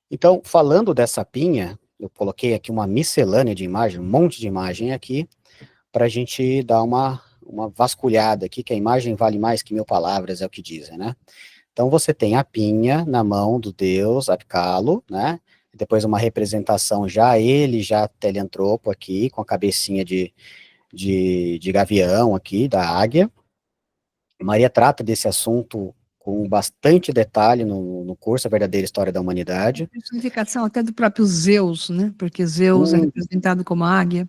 Então, falando dessa pinha, eu coloquei aqui uma miscelânea de imagem, um monte de imagem aqui, para a gente dar uma vasculhada aqui, que a imagem vale mais que 1000 palavras, é o que dizem, né? Então você tem a pinha na mão do deus Apicalo, né? Depois uma representação já teleantropo aqui, com a cabecinha de gavião aqui, da águia. Maria trata desse assunto com bastante detalhe no curso A Verdadeira História da Humanidade.
Personificação até do próprio Zeus, né? Porque Zeus é
Hum,
representado como águia.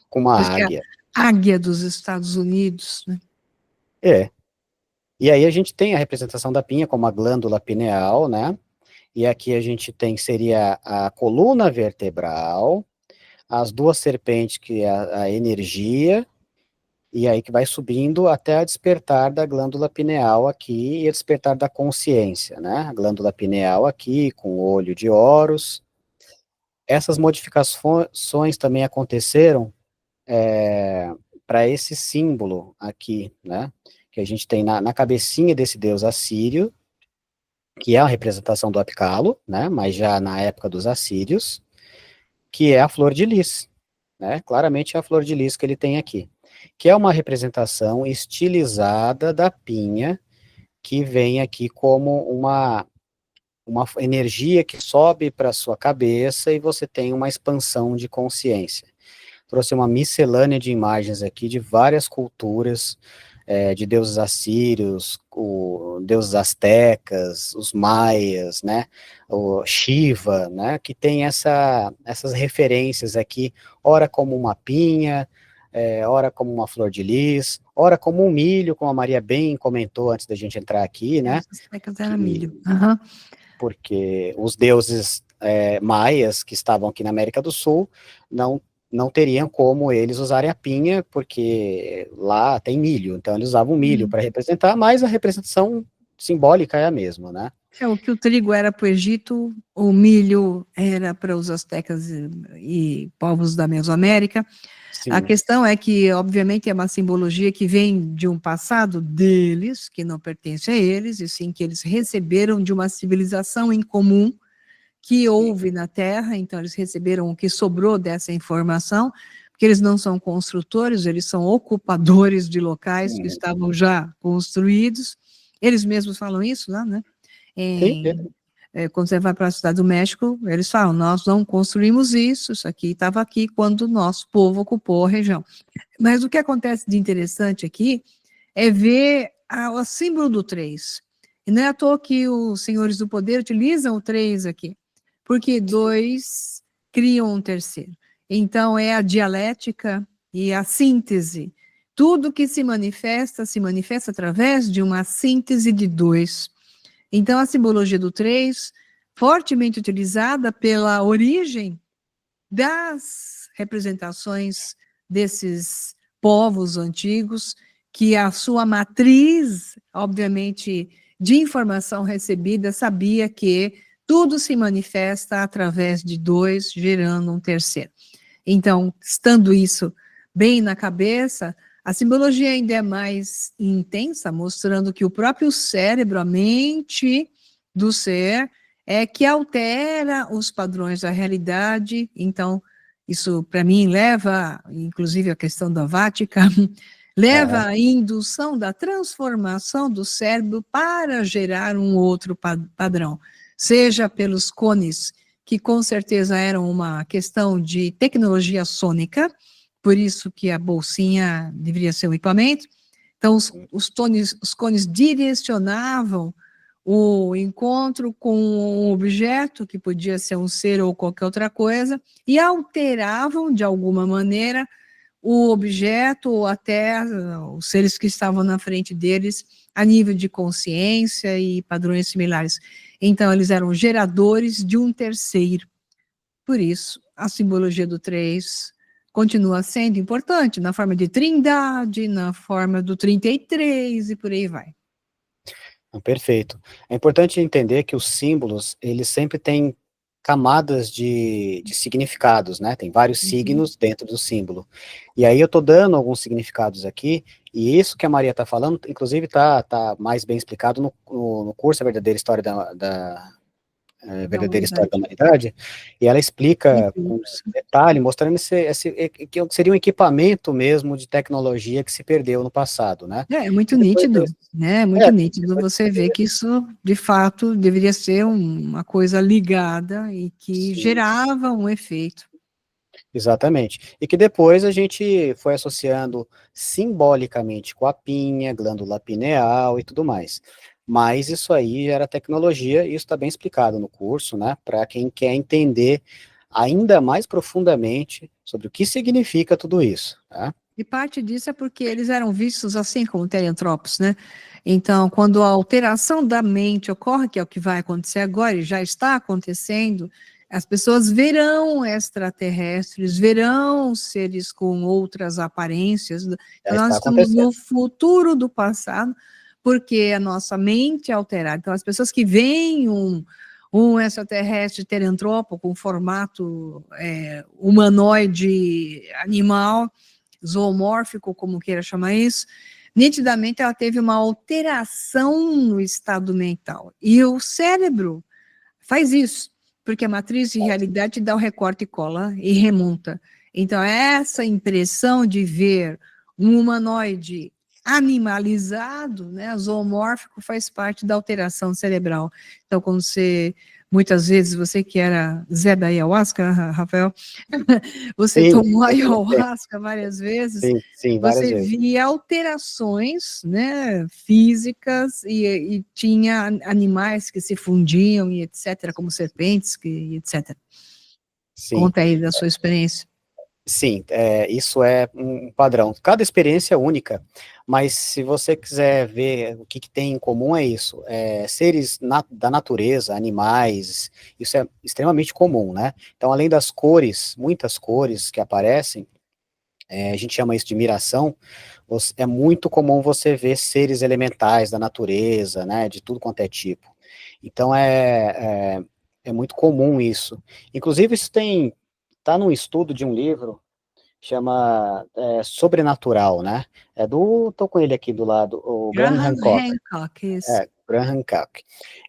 com uma
Por isso que é
águia.
a águia dos Estados Unidos, né?
É. E aí a gente tem a representação da pinha como a glândula pineal, né? E aqui a gente tem, seria a coluna vertebral, as duas serpentes, que é a energia, e aí que vai subindo até a despertar da glândula pineal aqui, e a despertar da consciência, né? A glândula pineal aqui, com o olho de Horus. Essas modificações também aconteceram para esse símbolo aqui, né? Que a gente tem na cabecinha desse deus assírio, que é a representação do Apicalo, né? Mas já na época dos assírios, que é a flor de lis, né? Claramente é a flor de lis que ele tem aqui. que é uma representação estilizada da pinha, que vem aqui como uma energia que sobe para a sua cabeça e você tem uma expansão de consciência. Trouxe uma miscelânea de imagens aqui de várias culturas, de deuses assírios, deuses astecas, os maias, né, o Shiva, né, que tem essas referências aqui, ora como uma pinha, ora como uma flor de lis, ora como um milho, como a Maria bem comentou antes da gente entrar aqui, né,
As astecas era
que,
milho. Aham.
porque os deuses maias que estavam aqui na América do Sul não teriam como eles usarem a pinha, porque lá tem milho, então eles usavam milho para representar, mas a representação simbólica é a mesma, né?
O que o trigo era para o Egito, o milho era para os astecas e povos da Mesoamérica. A
Sim,
questão é que, obviamente, é uma simbologia que vem de um passado deles, que não pertence a eles, e sim que eles receberam de uma civilização em comum que
sim,
houve na Terra, então eles receberam o que sobrou dessa informação, porque eles não são construtores, eles são ocupadores de locais que
uhum.
estavam já construídos. Eles mesmos falam isso lá, né?
Sim,
Quando você vai para a Cidade do México, eles falam, nós não construímos isso aqui estava aqui quando o nosso povo ocupou a região. Mas o que acontece de interessante aqui é ver o símbolo do 3. E não é à toa que os senhores do poder utilizam o 3 aqui, porque
sim,
dois criam um terceiro. Então, é a dialética e a síntese. Tudo que se manifesta através de uma síntese de dois. Então, a simbologia do 3, fortemente utilizada pela origem das representações desses povos antigos, que a sua matriz, obviamente, de informação recebida, sabia que tudo se manifesta através de dois, gerando um terceiro. Então, estando isso bem na cabeça, a simbologia ainda é mais intensa, mostrando que o próprio cérebro, a mente do ser, é que altera os padrões da realidade. Então, isso para mim leva, inclusive a questão da Vática, leva
aham,
à indução da transformação do cérebro para gerar um outro padrão, seja pelos cones, que com certeza eram uma questão de tecnologia sônica, por isso que a bolsinha deveria ser um equipamento. Então, os cones direcionavam o encontro com um objeto, que podia ser um ser ou qualquer outra coisa, e alteravam, de alguma maneira, o objeto ou até os seres que estavam na frente deles a nível de consciência e padrões similares. Então, eles eram geradores de um terceiro. Por isso, a simbologia do 3 continua sendo importante, na forma de trindade, na forma do 33 e por aí vai.
perfeito. É importante entender que os símbolos, eles sempre têm camadas de significados, né? Tem vários
Uhum.
signos dentro do símbolo. E aí eu tô dando alguns significados aqui, e isso que a Maria tá falando, inclusive tá mais bem explicado no curso A Verdadeira História
Da
Verdadeira História da
humanidade.
Humanidade, e ela explica com
Livros.
detalhe, mostrando que seria um equipamento mesmo de tecnologia que se perdeu no passado, né?
É muito
E depois,
nítido, né? É muito nítido você vê que isso, de fato, deveria ser uma coisa ligada e que
sim,
gerava um efeito.
exatamente. E que depois a gente foi associando simbolicamente com a pinha, glândula pineal e tudo mais. Mas isso aí era tecnologia, e isso está bem explicado no curso, né? Para quem quer entender ainda mais profundamente sobre o que significa tudo isso, tá?
E parte disso é porque eles eram vistos assim como teleantropos, né? Então, quando a alteração da mente ocorre, que é o que vai acontecer agora e já está acontecendo, as pessoas verão extraterrestres, verão seres com outras aparências.
Já
Então, nós
está
estamos
acontecendo.
no futuro do passado, porque a nossa mente é alterada. Então, as pessoas que veem um extraterrestre terantropo com formato humanoide animal, zoomórfico, como queira chamar isso, nitidamente ela teve uma alteração no estado mental. E o cérebro faz isso, porque a matriz de realidade dá o recorte e cola e remonta. Então, essa impressão de ver um humanoide animalizado, né, zoomórfico, faz parte da alteração cerebral. Então, quando você, muitas vezes, você que era Zé da Ayahuasca, Rafael, você
Sim,
tomou
eu tomei tempo.
ayahuasca várias vezes,
Sim, várias
você
vezes.
via alterações, né, físicas e tinha animais que se fundiam e etc., como serpentes, que, etc.
Sim.
Conta aí da sua experiência.
Sim, isso é um padrão. Cada experiência é única, mas se você quiser ver o que tem em comum é isso. Seres da natureza, animais, isso é extremamente comum, né? Então, além das cores, muitas cores que aparecem, a gente chama isso de miração, é muito comum você ver seres elementais da natureza, né? De tudo quanto é tipo. Então, é muito comum isso. Inclusive, tá num estudo de um livro chama Sobrenatural, né? Tô com ele aqui do lado, o Graham
Graham
Hancock.
Hancock, isso.
Graham Hancock.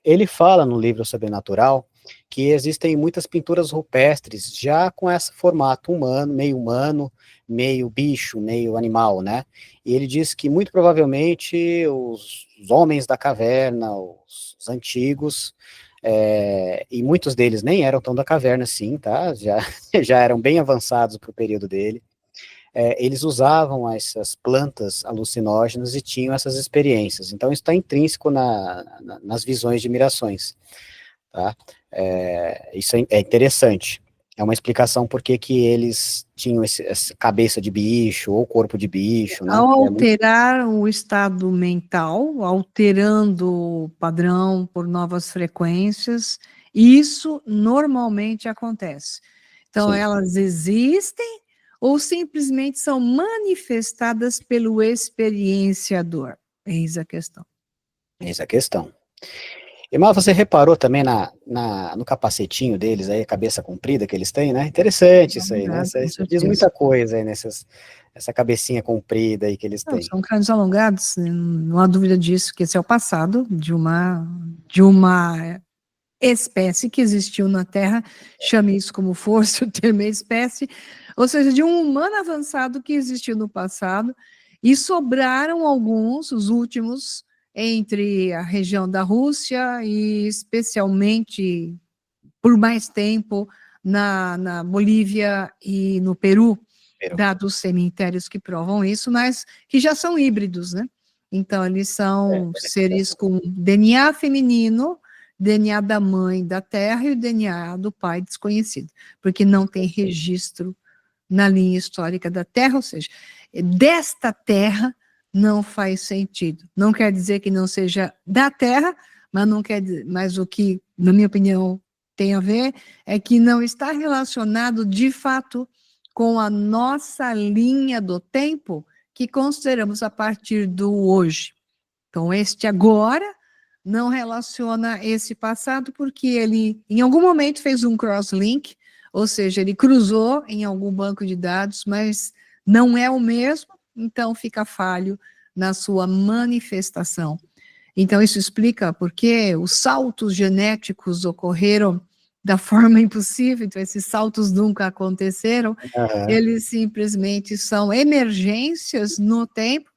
Ele fala no livro Sobrenatural que existem muitas pinturas rupestres já com esse formato humano, meio bicho, meio animal, né? E ele diz que muito provavelmente os homens da caverna, os antigos, e muitos deles nem eram tão da caverna assim, tá? Já eram bem avançados para o período dele. Eles usavam essas plantas alucinógenas e tinham essas experiências. Então, isso está intrínseco nas visões de mirações, tá? Isso é interessante. É uma explicação por que eles tinham essa cabeça de bicho ou corpo de bicho, né?
Ao
Porque
alterar o estado mental, alterando o padrão por novas frequências, isso normalmente acontece. Então,
sim,
elas existem ou simplesmente são manifestadas pelo experienciador? Eis a questão.
essa é a questão. E mas você reparou também no capacetinho deles aí, a cabeça comprida que eles têm, né? Interessante isso aí, né?
Alongado, com
Isso diz
certeza.
muita coisa aí essa cabecinha comprida aí que eles
Não,
têm.
são crânios alongados, não há dúvida disso, que esse é o passado de uma espécie que existiu na Terra, chame isso como força, o termo é espécie, ou seja, de um humano avançado que existiu no passado, e sobraram alguns, os últimos, entre a região da Rússia e especialmente por mais tempo na Bolívia e no Peru,
Pero,
dados cemitérios que provam isso, mas que já são híbridos, né? Então, eles são seres com DNA feminino, DNA da mãe da Terra e o DNA do pai desconhecido, porque não tem registro na linha histórica da Terra, ou seja, desta Terra não faz sentido. Não quer dizer que não seja da Terra, mas não quer dizer, mas o que, na minha opinião, tem a ver é que não está relacionado de fato com a nossa linha do tempo que consideramos a partir do hoje. Então, este agora não relaciona esse passado porque ele, em algum momento, fez um cross-link, ou seja, ele cruzou em algum banco de dados, mas não é o mesmo, então fica falho na sua manifestação. Então, isso explica por que os saltos genéticos ocorreram da forma impossível, então esses saltos nunca aconteceram,
aham.
eles simplesmente são emergências no tempo,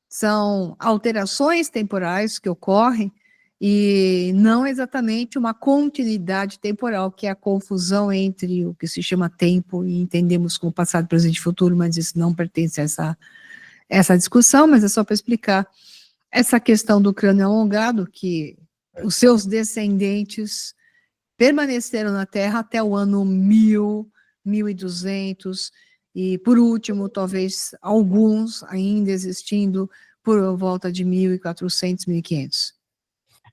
são alterações temporais que ocorrem e não exatamente uma continuidade temporal, que é a confusão entre o que se chama tempo e entendemos como passado, presente e futuro, mas isso não pertence a essa discussão, mas é só para explicar essa questão do crânio alongado, que os seus descendentes permaneceram na Terra até o ano 1000, 1200, e por último, talvez alguns ainda existindo por volta de 1400, 1500.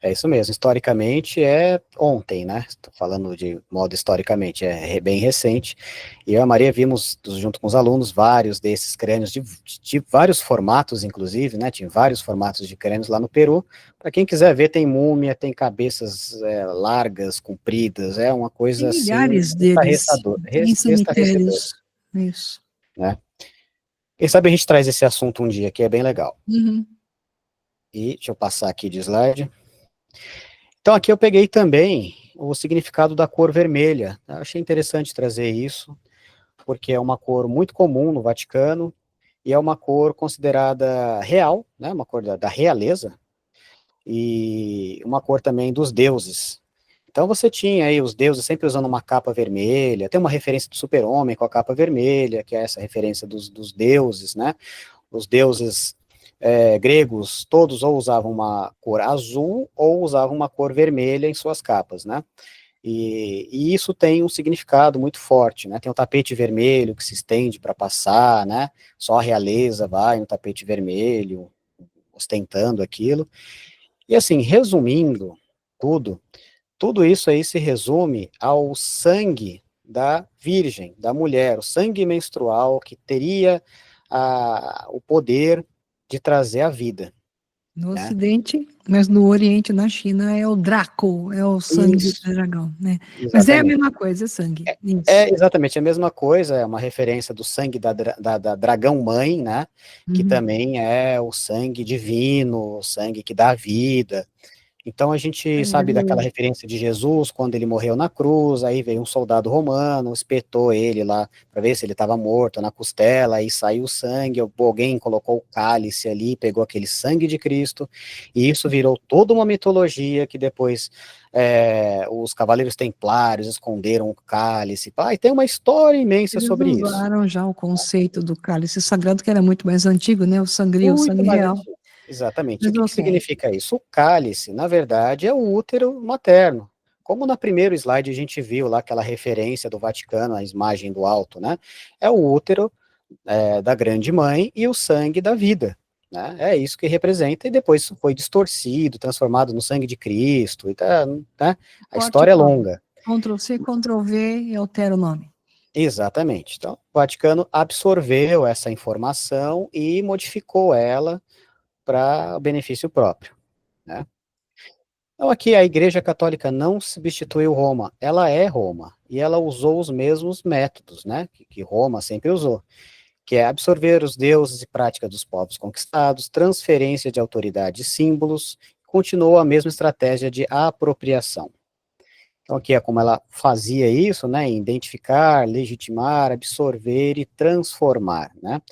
É isso mesmo, historicamente é ontem, né? Estou falando de modo historicamente, bem recente. E eu e a Maria vimos, junto com os alunos, vários desses crânios, de vários formatos, inclusive, né? Tinha vários formatos de crânios lá no Peru. Para quem quiser ver, tem múmia, tem cabeças largas, compridas, é uma
Tem
coisa assim,
milhares deles, tem
estarrecedora,
cemitérios, isso.
né? Quem sabe a gente traz esse assunto um dia, que é bem legal.
Uhum.
E deixa eu passar aqui de slide. Então, aqui eu peguei também o significado da cor vermelha. Eu achei interessante trazer isso, porque é uma cor muito comum no Vaticano, e é uma cor considerada real, né, uma cor da realeza, e uma cor também dos deuses. Então você tinha aí os deuses sempre usando uma capa vermelha, tem uma referência do super-homem com a capa vermelha, que é essa referência dos deuses, né? Os deuses gregos, todos ou usavam uma cor azul ou usavam uma cor vermelha em suas capas, né? E isso tem um significado muito forte, né? Tem o tapete vermelho que se estende para passar, né? Só a realeza vai no tapete vermelho, ostentando aquilo. E assim, resumindo tudo, tudo isso aí se resume ao sangue da virgem, da mulher, o sangue menstrual que teria o poder de trazer a vida,
No
né?
Ocidente, mas no Oriente, na China, é o Draco, é o sangue
Isso,
do dragão, né? Mas é a
exatamente.
mesma coisa, é sangue.
É
Isso.
exatamente a mesma coisa, é uma referência do sangue da dragão-mãe, né? Que
Uhum.
também é o sangue divino, o sangue que dá vida. Então a gente sabe daquela
Aleluia.
referência de Jesus, quando ele morreu na cruz, aí veio um soldado romano, espetou ele lá para ver se ele estava morto na costela, aí saiu o sangue, alguém colocou o cálice ali, pegou aquele sangue de Cristo, e isso virou toda uma mitologia que depois os cavaleiros templários esconderam o cálice, e tem uma história imensa
Eles
sobre isso.
usaram já o conceito do cálice sagrado, que era muito mais antigo, né? O sangria, o
Muito
sangue
mais
real.
antigo. Exatamente. O
Mas
que que
ok.
significa isso? O cálice, na verdade, é o útero materno. Como no primeiro slide a gente viu lá aquela referência do Vaticano, a imagem do alto, né? É o útero da grande mãe e o sangue da vida, né? É isso que representa, e depois foi distorcido, transformado no sangue de Cristo, e né? A
Corte e
história é
cola.
longa.
Ctrl+C, Ctrl+V e altera o nome.
Exatamente. Então, o Vaticano absorveu essa informação e modificou ela para benefício próprio, né? Então, aqui a Igreja Católica não substituiu Roma, ela é Roma, e ela usou os mesmos métodos, né, que Roma sempre usou, que é absorver os deuses e prática dos povos conquistados, transferência de autoridade e símbolos, continuou a mesma estratégia de apropriação. Então, aqui é como ela fazia isso, né, identificar, legitimar, absorver e transformar, né.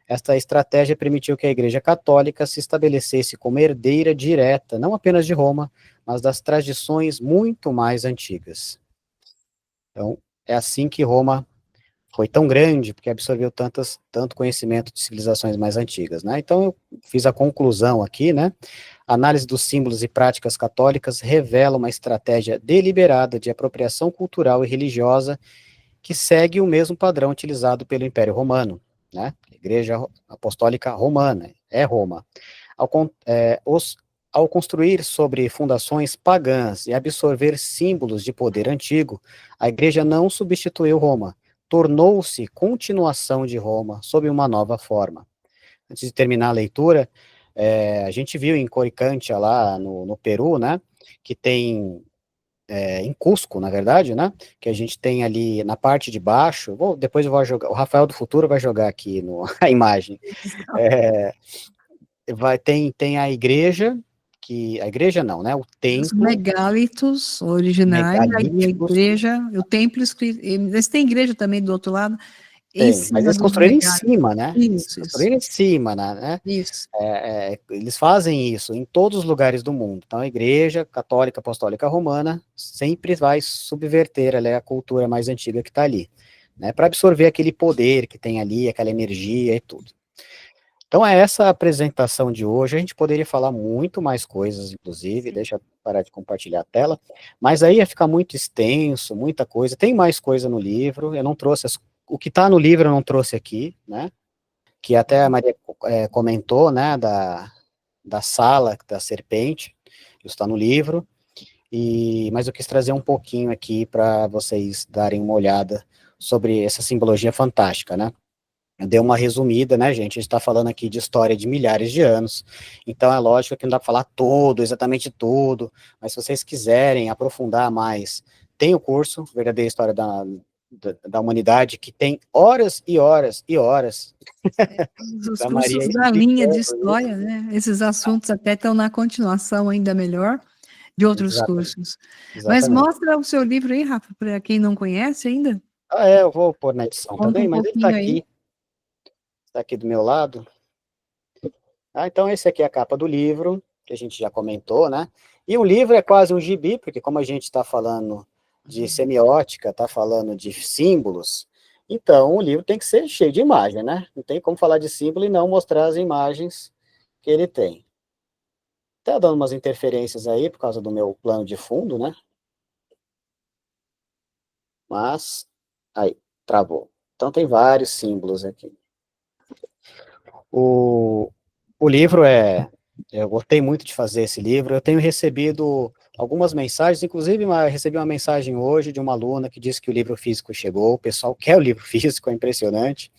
Esta estratégia permitiu que a Igreja Católica se estabelecesse como herdeira direta, não apenas de Roma, mas das tradições muito mais antigas. Então, é assim que Roma foi tão grande, porque absorveu tanto conhecimento de civilizações mais antigas, né? Então, eu fiz a conclusão aqui, né? A análise dos símbolos e práticas católicas revela uma estratégia deliberada de apropriação cultural e religiosa que segue o mesmo padrão utilizado pelo Império Romano, né? Igreja Apostólica Romana, é Roma. Ao, ao construir sobre fundações pagãs e absorver símbolos de poder antigo, a Igreja não substituiu Roma, tornou-se continuação de Roma sob uma nova forma. Antes de terminar a leitura, a gente viu em Coricancha, lá no Peru, né, que tem em Cusco, na verdade, né? Que a gente tem ali na parte de baixo. Depois eu vou jogar. O Rafael do Futuro vai jogar aqui a imagem. É, tem a igreja, que a igreja não, né? O
Os
templo,
megálitos originais, aí a
megalíticos,
igreja, o templo escrito. Eles têm igreja também do outro lado, em
tem, mas
cima
eles
dos
construíram em
megálitos.
cima, né? Eles
Isso, isso,
construíram em cima, né?
isso.
Eles fazem isso em todos os lugares do mundo. Então, a Igreja Católica Apostólica Romana sempre vai subverter a cultura mais antiga que está ali, né? Para absorver aquele poder que tem ali, aquela energia e tudo. Então, é essa a apresentação de hoje. A gente poderia falar muito mais coisas, inclusive, deixa eu parar de compartilhar a tela, mas aí ia ficar muito extenso, muita coisa. Tem mais coisa no livro, eu não trouxe, o que está no livro eu não trouxe aqui, né? Que até a Maria comentou, né, da sala da serpente, isso está no livro, mas eu quis trazer um pouquinho aqui para vocês darem uma olhada sobre essa simbologia fantástica, né? Eu dei uma resumida, né, gente? A gente está falando aqui de história de milhares de anos, então é lógico que não dá para falar tudo, exatamente tudo, mas se vocês quiserem aprofundar mais, tem o curso Verdadeira História da Humanidade, que tem horas e horas e horas
Os
da Maria
cursos da linha de
explicando
história,
isso.
né? Esses assuntos até estão na continuação ainda melhor de outros
Exatamente,
cursos. Mas
exatamente.
mostra o seu livro aí, Rafa, para quem não conhece ainda.
Eu vou pôr na edição
Conta
também,
um
mas ele está
pouquinho aí.
aqui. Está aqui do meu lado. Então, esse aqui é a capa do livro, que a gente já comentou, né? E o livro é quase um gibi, porque como a gente está falando de semiótica, está falando de símbolos, então o livro tem que ser cheio de imagem, né? Não tem como falar de símbolo e não mostrar as imagens que ele tem. Tá dando umas interferências aí, por causa do meu plano de fundo, né? Mas, aí, travou. Então tem vários símbolos aqui. O livro eu gostei muito de fazer esse livro, eu tenho recebido algumas mensagens, inclusive recebi uma mensagem hoje de uma aluna que disse que o livro físico chegou, o pessoal quer o livro físico, é impressionante,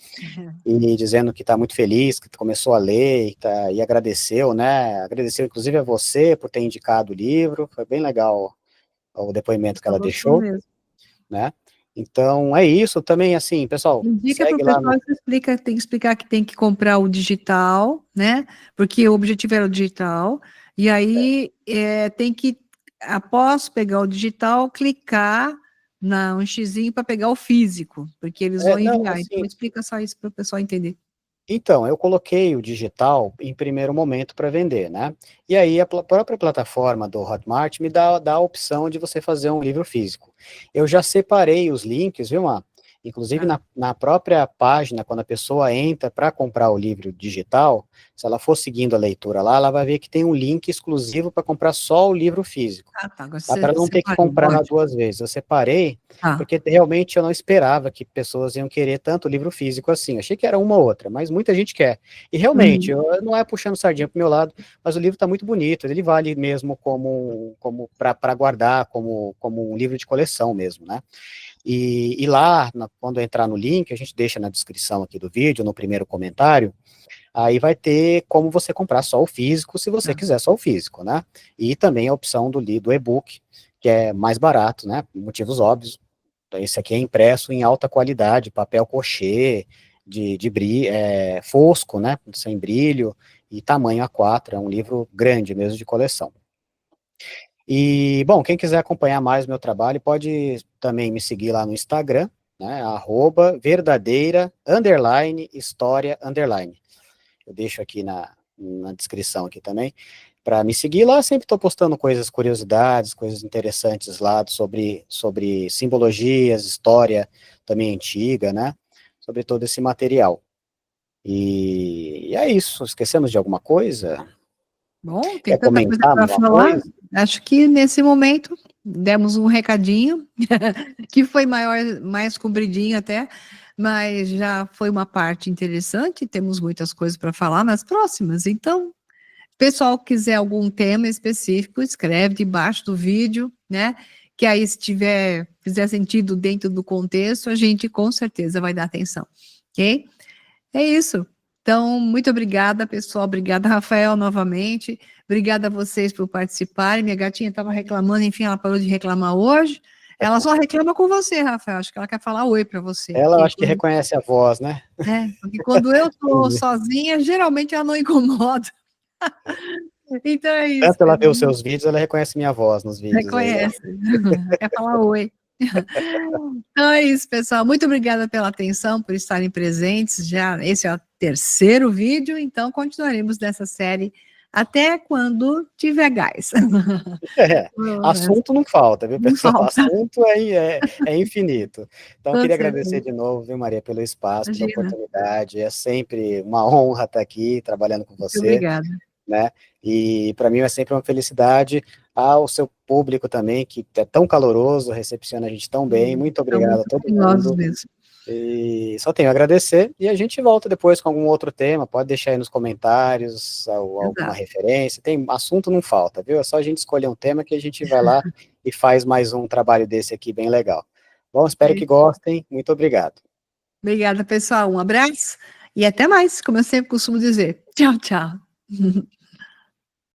e dizendo que está muito feliz, que começou a ler e agradeceu, né, agradeceu inclusive a você por ter indicado o livro, foi bem legal o depoimento que ela
Gostou
deixou,
mesmo.
né, então é isso também, assim, pessoal,
Indica para o
segue lá
pessoal,
no...
você explica, tem que explicar que tem que comprar o digital, né? Porque o objetivo era o digital, e aí tem que, após pegar o digital, clicar um xizinho para pegar o físico, porque eles vão
Não,
enviar. Então,
assim,
explica só isso para o pessoal entender.
então, eu coloquei o digital em primeiro momento para vender, né? E aí a própria plataforma do Hotmart me dá a opção de você fazer um livro físico. Eu já separei os links, viu, Má? Inclusive
Tá.
na própria página, quando a pessoa entra para comprar o livro digital, se ela for seguindo a leitura lá, ela vai ver que tem um link exclusivo para comprar só o livro físico.
Ah, tá. Agora
Tá,
você
para não ter que
separou,
comprar
ótimo.
duas vezes. Eu separei,
Tá.
porque realmente eu não esperava que pessoas iam querer tanto livro físico assim. Achei que era uma ou outra, mas muita gente quer. E realmente,
Uhum.
não é puxando sardinha pro meu lado, mas o livro está muito bonito. Ele vale mesmo como para guardar, como um livro de coleção mesmo, né? E lá, quando entrar no link, a gente deixa na descrição aqui do vídeo, no primeiro comentário, aí vai ter como você comprar só o físico, se você
Tá.
quiser só o físico, né? E também a opção do e-book, que é mais barato, né? Por motivos óbvios. Então, esse aqui é impresso em alta qualidade, papel cochê, fosco, né? Sem brilho, e tamanho A4, é um livro grande mesmo de coleção. E, bom, quem quiser acompanhar mais o meu trabalho, pode também me seguir lá no Instagram, né? @verdadeira, história, eu deixo aqui na descrição aqui também, para me seguir lá, sempre estou postando coisas, curiosidades, coisas interessantes lá sobre simbologias, história também antiga, né, sobre todo esse material. E é isso, esquecemos de alguma coisa?
Bom, tem
Quer
tanta coisa
comentar
para
alguma
falar.
coisa?
Acho que nesse momento demos um recadinho, que foi mais compridinho até, mas já foi uma parte interessante. Temos muitas coisas para falar nas próximas. Então, pessoal quiser algum tema específico, escreve debaixo do vídeo, né? Que aí, se fizer sentido dentro do contexto, a gente com certeza vai dar atenção, ok? É isso. Então, muito obrigada, pessoal. Obrigada, Rafael, novamente. Obrigada a vocês por participarem. Minha gatinha estava reclamando, enfim, ela parou de reclamar hoje. Ela só reclama com você, Rafael. Acho que ela quer falar oi para você.
Ela, eu acho que reconhece a voz, né?
Porque quando eu estou sozinha, geralmente ela não incomoda. Então é isso,
Tanto ela vê
pessoal.
os seus vídeos, ela reconhece minha voz nos vídeos aí.
Reconhece. Quer falar oi. Então é isso, pessoal. Muito obrigada pela atenção, por estarem presentes. Já esse é o terceiro vídeo, então continuaremos nessa série até quando tiver gás.
É, assunto não falta, viu,
Não
pessoal?
falta,
Assunto é infinito. Então, eu
com
queria agradecer
certeza.
de novo, viu, Maria, pelo espaço, pela
Imagina.
oportunidade. É sempre uma honra estar aqui trabalhando com
Muito
você,
obrigada.
né? E para mim é sempre uma felicidade ao seu público também, que é tão caloroso, recepciona a gente tão bem. Muito
São
obrigado a
muito
todo
carinhosos
mundo.
mesmo.
E só tenho a agradecer, e a gente volta depois com algum outro tema, pode deixar aí nos comentários alguma
Exato.
referência, tem assunto não falta, viu? É só a gente escolher um tema que a gente vai lá e faz mais um trabalho desse aqui bem legal. Bom, espero que gostem, muito obrigado.
Obrigada, pessoal. Um abraço e até mais, como eu sempre costumo dizer. Tchau, tchau.